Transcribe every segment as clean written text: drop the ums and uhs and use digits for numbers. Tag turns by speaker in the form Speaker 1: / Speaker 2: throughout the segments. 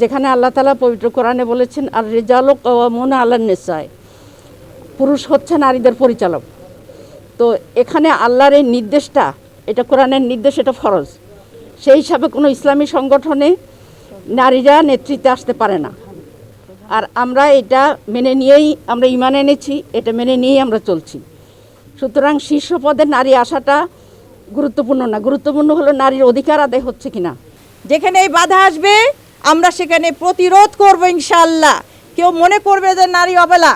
Speaker 1: যেখানে আল্লাহ তাআলা পবিত্র কোরআনে বলেছেন আর রিজালু কাওয়ামুনা আলান নিসায়, পুরুষ হচ্ছে নারীদের পরিচালক। তো এখানে আল্লাহর এই নির্দেশটা, এটা কোরআনের নির্দেশ, এটা ফরজ। সেই হিসাবে কোনো ইসলামী সংগঠনে নারীরা নেতৃত্বে আসতে পারে না। আর আমরা এটা মেনে নিয়েই আমরা ঈমান এনেছি, এটা মেনে নিয়েই আমরা চলছি। সুতরাং শীর্ষ পদে নারী আসাটা গুরুত্বপূর্ণ না, গুরুত্বপূর্ণ হলো নারীর অধিকার আদায় হচ্ছে কিনা।
Speaker 2: যেখানে এই বাধা আসবে আমরা সেখানে প্রতিরোধ করব ইনশাআল্লাহ। কেউ মনে করবে যে নারী অবলা,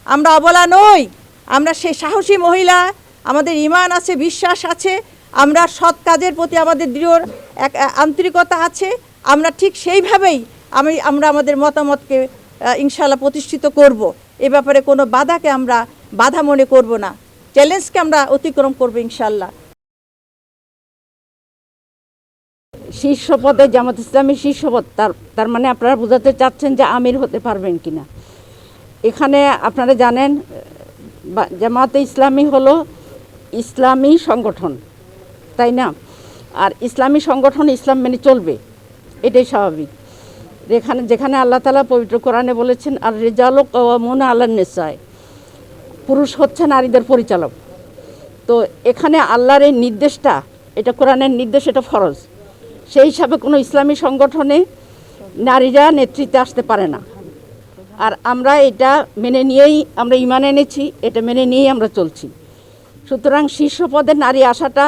Speaker 2: আমরা অবলা নই। আমরা সেই সাহসী মহিলা, আমাদের ঈমান আছে, বিশ্বাস আছে, আমরা সৎ কাজের প্রতি আমাদের দৃঢ় এক আন্তরিকতা আছে। আমরা ঠিক সেইভাবেই আমরা আমাদের মতামতকে ইনশাআল্লাহ প্রতিষ্ঠিত করব। এ ব্যাপারে কোনো বাধাকে আমরা বাধা মনে করব না, চ্যালেঞ্জকে আমরা অতিক্রম করব ইনশাআল্লাহ।
Speaker 1: শীর্ষ পদে জামাত ইসলামী শীর্ষ পদ, তার মানে আপনারা বোঝাতে চাচ্ছেন যে আমির হতে পারবেন কিনা। এখানে আপনারা জানেন জামাতে ইসলামী হলো ইসলামী সংগঠন, তাই না? আর ইসলামী সংগঠন ইসলাম মেনে চলবে, এটাই স্বাভাবিক। যেখানে আল্লাহ তাআলা পবিত্র কোরআনে বলেছেন আর রিজালু কাওয়ামুনা আলান নিসায়, পুরুষ হচ্ছে নারীদের পরিচালক। তো এখানে আল্লাহর এই নির্দেশটা, এটা কোরআনের নির্দেশ, এটা ফরজ। সেই হিসাবে কোনো ইসলামী সংগঠনে নারীরা নেতৃত্বে আসতে পারে না। আর আমরা এটা মেনে নিয়েই আমরা ঈমান এনেছি, এটা মেনে নিয়েই আমরা চলছি। সুতরাং শীর্ষ পদে নারী আসাটা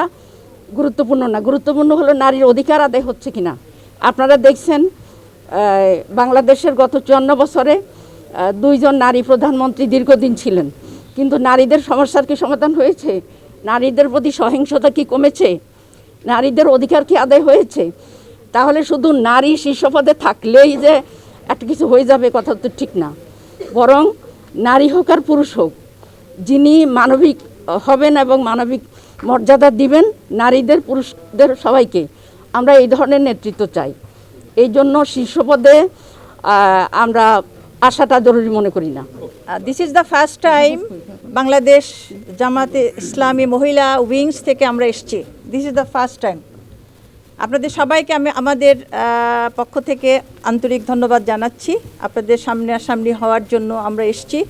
Speaker 1: গুরুত্বপূর্ণ না, গুরুত্বপূর্ণ হলো নারীর অধিকার আদায় হচ্ছে কিনা। আপনারা দেখছেন বাংলাদেশের গত 54 বছরে 2 জন নারী প্রধানমন্ত্রী দীর্ঘদিন ছিলেন, কিন্তু নারীদের সমস্যার কি সমাধান হয়েছে? নারীদের প্রতি সহিংসতা কি কমেছে? নারীদের অধিকার কি আদায় হয়েছে? তাহলে শুধু নারী শীর্ষ পদে থাকলেই যে একটা কিছু হয়ে যাবে, কথা তো ঠিক না। বরং নারী হোক আর পুরুষ হোক, যিনি মানবিক হবেন এবং মানবিক মর্যাদা দিবেন নারীদের পুরুষদের সবাইকে, আমরা এই ধরনের নেতৃত্ব চাই। এই জন্য শীর্ষ পদে আমরা আসাটা জরুরি মনে করি না।
Speaker 2: This is the first time Bangladesh জামাতে ইসলামী মহিলা উইংস থেকে আমরা এসেছি। This is the first time. আপনাদের সবাইকে আমি আমাদের পক্ষ থেকে আন্তরিক ধন্যবাদ জানাচ্ছি। আপনাদের সামনাসামনি হওয়ার জন্য আমরা এসেছি।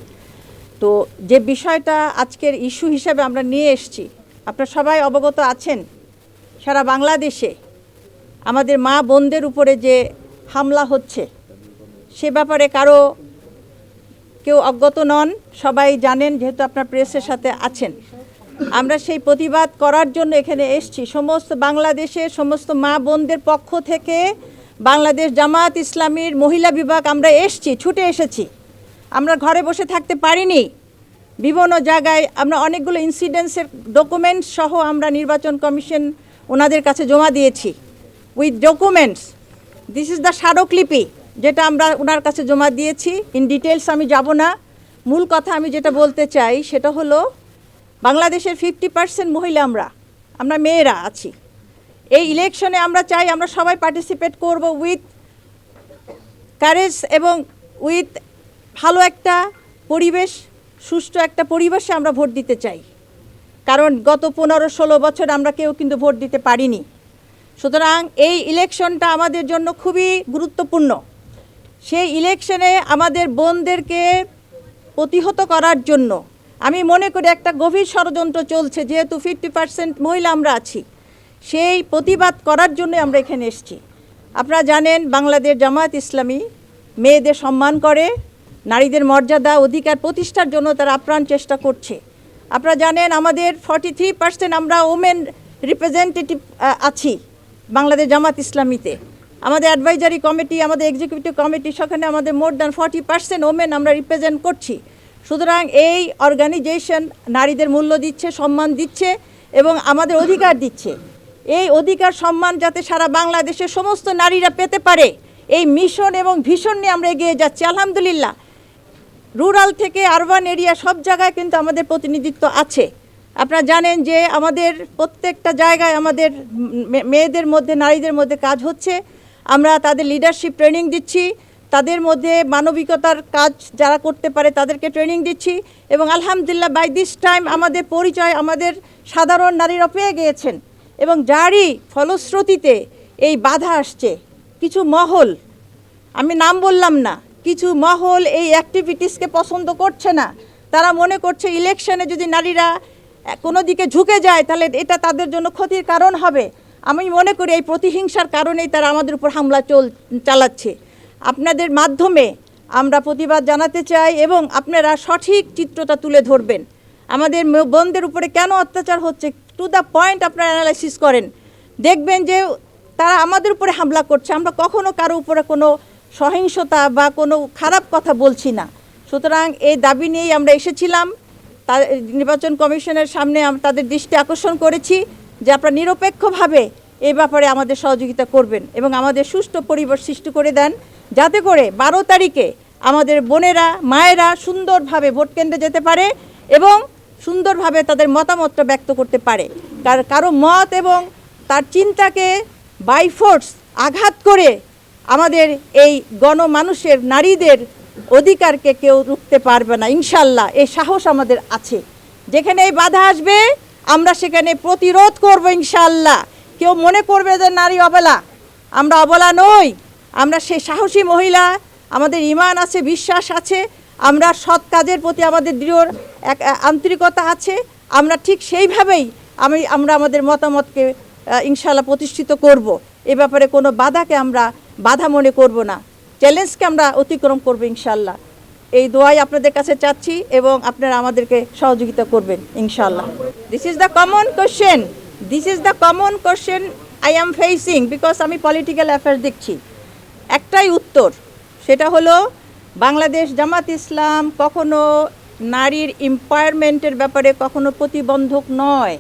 Speaker 2: তো যে বিষয়টা আজকের ইস্যু হিসাবে আমরা নিয়ে এসেছি, আপনারা সবাই অবগত আছেন, সারা বাংলাদেশে আমাদের মা বোনদের উপরে যে হামলা হচ্ছে, সে ব্যাপারে কেউ অজ্ঞাত নন, সবাই জানেন, যেহেতু আপনার প্রেসের সাথে আছেন। আমরা সেই প্রতিবাদ করার জন্য এখানে এসেছি। সমস্ত বাংলাদেশের সমস্ত মা বোনদের পক্ষ থেকে বাংলাদেশ জামাত ইসলামীর মহিলা বিভাগ আমরা এসেছি, ছুটে এসেছি। আমরা ঘরে বসে থাকতে পারিনি। বিভিন্ন জায়গায় আমরা অনেকগুলো ইনসিডেন্টসের ডকুমেন্টস সহ আমরা নির্বাচন কমিশন ওনাদের কাছে জমা দিয়েছি with documents. This is the স্মারকলিপি যেটা আমরা ওনার কাছে জমা দিয়েছি। ইন ডিটেলস আমি যাব না। মূল কথা আমি যেটা বলতে চাই সেটা হলো বাংলাদেশের 50% মহিলা আমরা মেয়েরা আছি। এই ইলেকশনে আমরা চাই আমরা সবাই পার্টিসিপেট করব উইথ কারেজ এবং উইথ ভালো একটা পরিবেশ, সুষ্ঠু একটা পরিবেশে আমরা ভোট দিতে চাই। কারণ গত 15-16 বছর আমরা কেউ কিন্তু ভোট দিতে পারিনি। সুতরাং এই ইলেকশনটা আমাদের জন্য খুবই গুরুত্বপূর্ণ। সেই ইলেকশনে আমাদের বোনদেরকে প্রতিহত করার জন্য আমি মনে করি একটা গভীর ষড়যন্ত্র চলছে। যেহেতু 50% মহিলা আমরা আছি, সেই প্রতিবাদ করার জন্য আমরা এখানে এসেছি। আপনারা জানেন বাংলাদেশ জামায়াত ইসলামী মেয়েদের সম্মান করে, নারীদের মর্যাদা অধিকার প্রতিষ্ঠার জন্য তারা আপ্রাণ চেষ্টা করছে। আপনারা জানেন আমাদের 43% আমরা ওমেন রিপ্রেজেন্টেটিভ আছি বাংলাদেশ জামাত ইসলামীতে। আমাদের অ্যাডভাইজারি কমিটি, আমাদের এক্সিকিউটিভ কমিটি, সেখানে আমাদের মোর দ্যান 40% ওমেন আমরা রিপ্রেজেন্ট করছি। সুতরাং এই অর্গানাইজেশন নারীদের মূল্য দিচ্ছে, সম্মান দিচ্ছে এবং আমাদের অধিকার দিচ্ছে। এই অধিকার সম্মান যাতে সারা বাংলাদেশের সমস্ত নারীরা পেতে পারে, এই মিশন এবং ভিশন নিয়ে আমরা এগিয়ে যাচ্ছি। আলহামদুলিল্লাহ, রুরাল থেকে আরবান এরিয়া সব জায়গায় কিন্তু আমাদের প্রতিনিধিত্ব আছে। আপনারা জানেন যে আমাদের প্রত্যেকটা জায়গায় আমাদের মেয়েদের মধ্যে, নারীদের মধ্যে কাজ হচ্ছে। আমরা তাদের লিডারশিপ ট্রেনিং দিচ্ছি, তাদের মধ্যে মানবিকতার কাজ যারা করতে পারে তাদেরকে ট্রেনিং দিচ্ছি। এবং আলহামদুলিল্লাহ বাই দিস টাইম আমাদের পরিচয় আমাদের সাধারণ নারীরা পেয়ে গিয়েছেন। এবং যারই ফলশ্রুতিতে এই বাধা আসছে, কিছু মহল আমি নাম বললাম না, কিছু মহল এই অ্যাক্টিভিটিসকে পছন্দ করছে না। তারা মনে করছে ইলেকশনে যদি নারীরা কোনো দিকে ঝুঁকে যায় তাহলে এটা তাদের জন্য ক্ষতির কারণ হবে। আমি মনে করি এই প্রতিহিংসার কারণেই তারা আমাদের উপর হামলা চালাচ্ছে। আপনাদের মাধ্যমে আমরা প্রতিবাদ জানাতে চাই এবং আপনারা সঠিক চিত্রটা তুলে ধরবেন। আমাদের বোনদের উপরে কেন অত্যাচার হচ্ছে টু দ্য পয়েন্ট আপনারা অ্যানালাইসিস করেন, দেখবেন যে তারা আমাদের উপরে হামলা করছে। আমরা কখনো কারো উপরে কোনো সহিংসতা বা কোনো খারাপ কথা বলছি না। সুতরাং এই দাবি নিয়েই আমরা এসেছিলাম। নির্বাচন কমিশনের সামনে তাদের দৃষ্টি আকর্ষণ করেছি যে আপনারা নিরপেক্ষভাবে এই ব্যাপারে আমাদের সহযোগিতা করবেন এবং আমাদের সুষ্ঠু পরিবেশ সৃষ্টি করে দেন, যাতে করে 12 তারিখে আমাদের বোনেরা মায়েরা সুন্দরভাবে ভোট কেন্দ্রে যেতে পারে এবং সুন্দরভাবে তাদের মতামতটা ব্যক্ত করতে পারে। কারো মত এবং তার চিন্তাকে বাই ফোর্স আঘাত করে আমাদের এই গণমানুষের নারীদের অধিকারকে কেউ রুখতে পারবে না ইনশাল্লাহ। এই সাহস আমাদের আছে। যেখানে এই বাধা আসবে আমরা সেখানে প্রতিরোধ করব ইনশাল্লাহ। কেউ মনে করবে যে নারী অবলা, আমরা অবলা নই। আমরা সেই সাহসী মহিলা, আমাদের ঈমান আছে, বিশ্বাস আছে, আমরা সৎ কাজের প্রতি আমাদের দৃঢ় এক আন্তরিকতা আছে। আমরা ঠিক সেইভাবেই আমরা আমাদের মতামতকে ইনশাল্লাহ প্রতিষ্ঠিত করব। এ ব্যাপারে কোনো বাধাকে আমরা বাধা মনে করব না, চ্যালেঞ্জকে আমরা অতিক্রম করব ইনশাল্লাহ। এই দোয়াই আপনাদের কাছে চাচ্ছি এবং আপনারা আমাদেরকে সহযোগিতা করবেন ইনশাল্লাহ। This is the common question I am facing, because আমি পলিটিক্যাল অ্যাফেয়ার্স দেখছি। একটাই উত্তর, সেটা হলো বাংলাদেশ জামাত ইসলাম কখনো নারীর এম্পাওয়ারমেন্টের ব্যাপারে কখনো প্রতিবন্ধক নয়।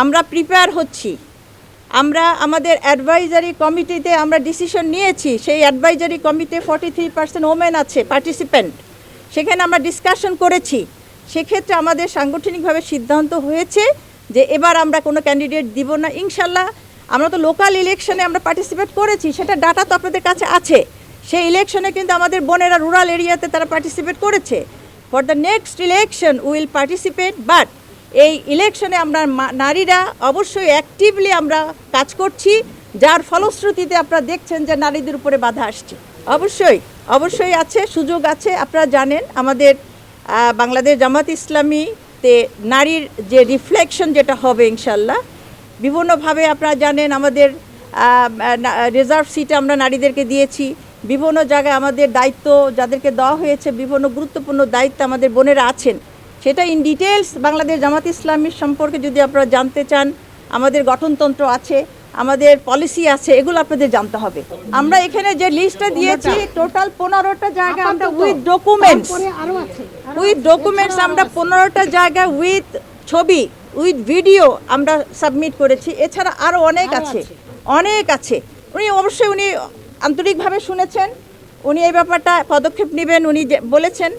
Speaker 2: আমরা প্রিপেয়ার হচ্ছি। আমরা আমাদের অ্যাডভাইজারি কমিটিতে আমরা ডিসিশন নিয়েছি। সেই অ্যাডভাইজারি কমিটিতে 43% ওমেন আছে পার্টিসিপেন্ট। সেখানে আমরা ডিসকাশন করেছি। সেক্ষেত্রে আমাদের সাংগঠনিকভাবে সিদ্ধান্ত হয়েছে যে এবার আমরা কোনো ক্যান্ডিডেট দিব না ইনশাল্লাহ। আমরা তো লোকাল ইলেকশনে আমরা পার্টিসিপেট করেছি, সেটা ডাটা তো আপনাদের কাছে আছে। সেই ইলেকশনে কিন্তু আমাদের বোনেরা রুরাল এরিয়াতে তারা পার্টিসিপেট করেছে। For the next election will participate, but এই ইলেকশনে আমরা নারীরা অবশ্যই অ্যাক্টিভলি আমরা কাজ করছি, যার ফলশ্রুতিতে আপনারা দেখছেন যে নারীদের উপরে বাধা আসছে। অবশ্যই আছে, সুযোগ আছে। আপনারা জানেন আমাদের বাংলাদেশ জামাত ইসলামীতে নারীর যে রিফ্লেকশন যেটা হবে ইনশাল্লাহ বিভিন্নভাবে আপনারা জানেন আমাদের রিজার্ভ সিটে আমরা নারীদেরকে দিয়েছি। বিভিন্ন জায়গায় আমাদের দায়িত্ব যাদেরকে দেওয়া হয়েছে, বিভিন্ন গুরুত্বপূর্ণ দায়িত্ব আমাদের বোনেরা আছেন। সেটা ইন ডিটেলস বাংলাদেশ জামাত ইসলামীর সম্পর্কে যদি আপনারা জানতে চান, আমাদের গঠনতন্ত্র আছে, আমাদের পলিসি আছে, এগুলো আপনাদের জানতে হবে। আমরা এখানে যে লিস্টটা দিয়েছি টোটাল 15টা জায়গা আমরা উইথ ডকুমেন্টস আমরা 15টা জায়গা উইথ ছবি উইথ ভিডিও আমরা সাবমিট করেছি। এছাড়া আরও অনেক আছে। উনি আন্তরিকভাবে শুনেছেন, উনি এই ব্যাপারটা পদক্ষেপ নেবেন। উনি বলেছেন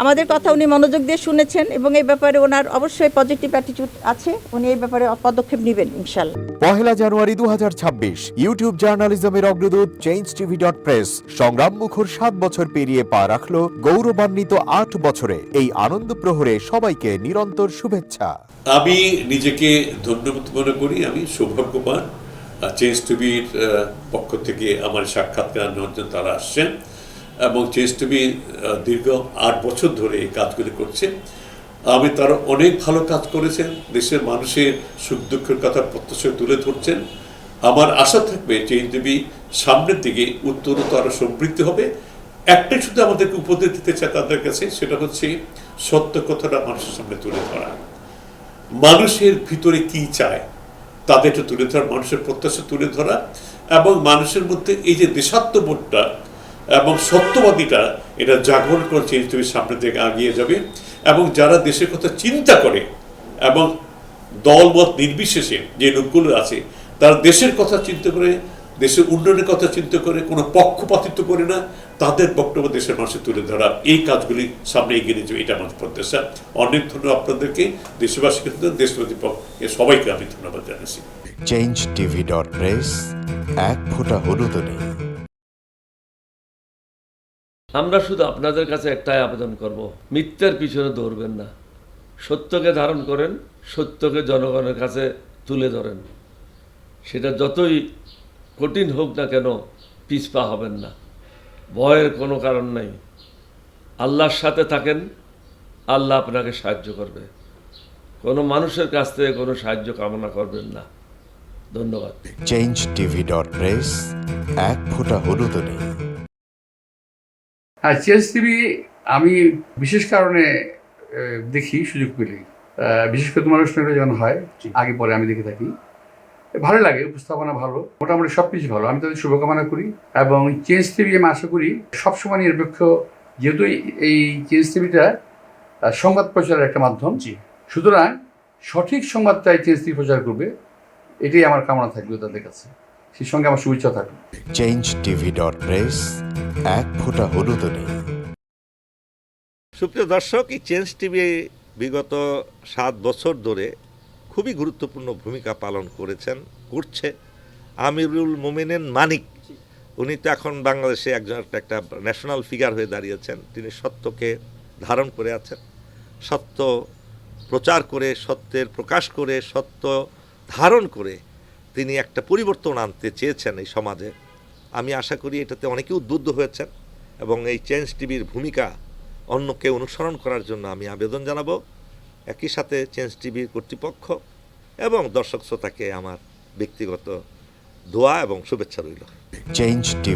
Speaker 2: আমাদের কথা, উনি মনোযোগ দিয়ে শুনেছেন এবং এই ব্যাপারে ওনার অবশ্যই পজিটিভ অ্যাটিটিউড আছে। উনি এই ব্যাপারে পদক্ষেপ নেবেন ইনশাল্লাহ।
Speaker 3: 1 জানুয়ারি 2026 ইউটিউব জার্নালিজমের অগ্রদূত change.tv.press সংগ্রাম মুখর 7 বছর পেরিয়ে পা রাখলো গৌরবান্বিত 8 বছরে। এই আনন্দ প্রহরে সবাইকে নিরন্তর শুভেচ্ছা।
Speaker 4: আমি নিজেকে ধন্যবাদ মনে করি, আমি সৌভাগ্যবান। চেঞ্জ টিভির পক্ষ থেকে আমার সাক্ষাৎকার নেওয়ার জন্য তারা আসছেন এবং চেঞ্জ টিভি দীর্ঘ 8 বছর ধরে এই কাজগুলি করছে। তারা অনেক ভালো কাজ করেছেন, দেশের মানুষের সুখ দুঃখের কথা প্রত্যক্ষ তুলে ধরছেন। আমার আশা থাকবে চেঞ্জ টিভি সামনের দিকে উত্তরোত্তর আরও সমৃদ্ধ হবে। একটাই শুধু আমাদেরকে উপদেশ দিতে চায় তাদের কাছে, সেটা হচ্ছে সত্য কথাটা মানুষের সামনে তুলে ধরা, মানুষের ভিতরে কি চায় তাদেরটা তুলে ধরা, মানুষের প্রত্যাশা তুলে ধরা এবং মানুষের মধ্যে এই যে দেশাত্মবোধটা এবং সত্যবাদীটা এটা জাগরণ করে চেঞ্জ টিভি সামনের দিকে এগিয়ে যাবে। এবং যারা দেশের কথা চিন্তা করে এবং দলমত নির্বিশেষে যে লোকগুলো আছে তারা দেশের কথা চিন্তা করে, দেশের উন্নয়নের কথা চিন্তা করে, কোনো পক্ষপাতিত্ব করে না, তাদের বক্তব্য দেশের মানুষে তুলে ধরা, এই কাজগুলি সামনে এগিয়ে নিয়ে যাবে, এটা আমার প্রত্যাশা। অনেক ধন্যবাদ আপনাদেরকে, দেশবাসীকে, দেশবাসী সবাইকে আমি ধন্যবাদ জানাচ্ছি।
Speaker 3: change.tv.press এক ফোঁটা হলুদও নেই।
Speaker 5: আমরা শুধু আপনাদের কাছে একটাই আবেদন করব, মিথ্যার পিছনে দৌড়বেন না, সত্যকে ধারণ করেন, সত্যকে জনগণের কাছে তুলে ধরেন। সেটা যতই কঠিন হোক না কেন পিছপা হবেন না। ভয়ের কোনো কারণ নাই। আল্লাহর সাথে থাকেন, আল্লাহ আপনাকে সাহায্য করবে। কোনো মানুষের কাছ থেকে কোনো সাহায্য কামনা করবেন না। ধন্যবাদ।
Speaker 3: changeTV.press এক ফোঁটা হলুদও নেই।
Speaker 6: হ্যাঁ, চেঞ্জ টিভি আমি বিশেষ কারণে দেখি সুযোগ পেলে, বিশেষ করে তোমার অনুষ্ঠানটা যখন হয় আগে পরে আমি দেখে থাকি, ভালো লাগে, উপস্থাপনা ভালো, মোটামুটি সব কিছু ভালো। আমি তাদের শুভকামনা করি এবং চেঞ্জ টিভি আমি আশা করি সবসময় নিরপেক্ষ, যেহেতু এই চেঞ্জ টিভিটা সংবাদ প্রচারের একটা মাধ্যম, সুতরাং সঠিক সংবাদটাই চেঞ্জ টিভি প্রচার করবে, এটাই আমার কামনা থাকবে তাদের কাছে, সেই সঙ্গে আমার শুভেচ্ছা থাকবে।
Speaker 3: changeTV.press এক ফোঁটা হলুদও নেই।
Speaker 7: সুপ্রিয় দর্শক, এই চেঞ্জ টিভি বিগত 7 বছর ধরে খুবই গুরুত্বপূর্ণ ভূমিকা পালন করছে আমিরুল মোমিনিন মানিক। উনি তো এখন বাংলাদেশে একটা ন্যাশনাল ফিগার হয়ে দাঁড়িয়েছেন। তিনি সত্যকে ধারণ করে আছেন, সত্য প্রচার করে, সত্যের প্রকাশ করে, সত্য ধারণ করে তিনি একটা পরিবর্তন আনতে চেয়েছেন এই সমাজে। আমি আশা করি এটাতে অনেকে উদ্বুদ্ধ হয়েছেন এবং এই চেঞ্জ টিভির ভূমিকা অন্যকে অনুসরণ করার জন্য আমি আবেদন জানাবো। একই সাথে চেঞ্জ টিভির কর্তৃপক্ষ এবং দর্শক শ্রোতাকে আমার ব্যক্তিগত দোয়া এবং শুভেচ্ছা রইল।
Speaker 3: changeTV